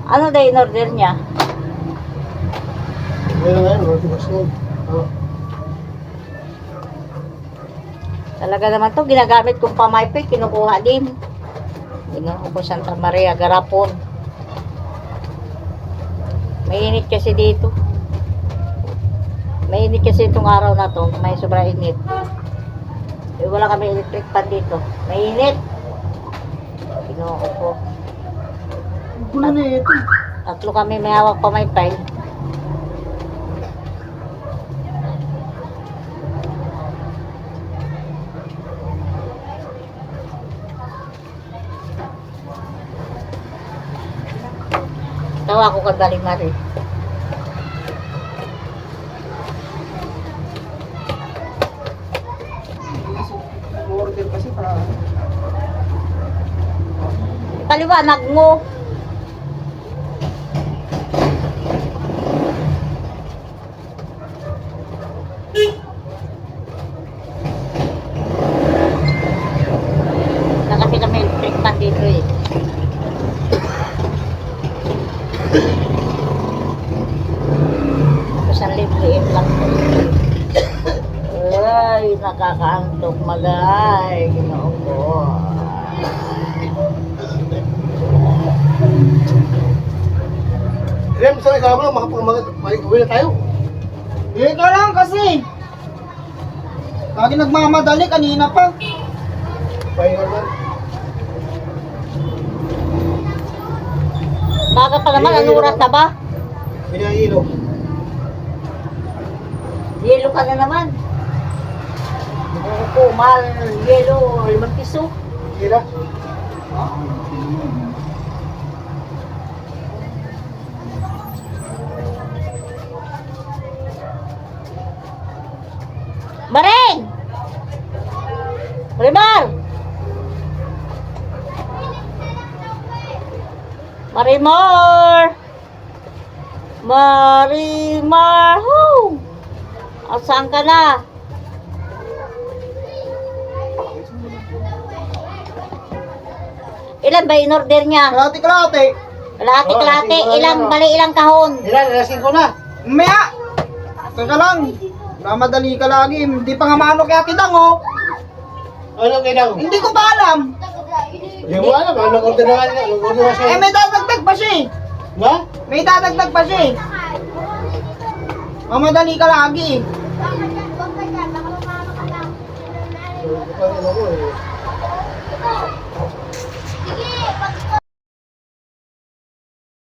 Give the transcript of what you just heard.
Ano daw in order niya? Ngayon, roti basol. Talaga naman to, ginagamit kong pamaypay, kinukuha din. Ginawa ko Santa Maria, Garapon. Mainit kasi dito. Mainit kasi itong araw na to, may sobra init. Eh, wala kami electric fan dito. Mainit. Ginawa ko po. Gulo na ito. Tatlo kami may hawak pamaypay. Tawa ko kagaling na rin. Order kasi para Paliwanag mo. Na kasi kami electric fan dito eh. Tapos ang liit lang po. Ay, nakakaantok magay. Ginoo ko. Rem, saan ikaw mo? Uwi na tayo. Ikaw lang kasi. Lagi nagmamadali kanina pa. Pahinga man. Baga pa naman, anong oras na ba? Pinahilo. Yelo ka na naman. Ginoo ko, mahal. Yelo, 5 piso. Kira. Maring! Marimar! Marimar! Marimar! Ho! Saan ka na? Ilan ba in-order niya? Kalate. Kalate-kalate, ilang bali ilang kahon. Ilan, lasing ko na. Maya. Teka lang. Nagmamadali ka lagi. Hindi pa nga maano kaya kitang oh. Anong kinang? Hindi ko pa alam. Hindi mo alam, anong order na nga? Anong order na Eh siya? may dadagdag pa siya eh. Na? May dadagdag pa siya eh. Mamadali ka lagi eh. Ano ko eh.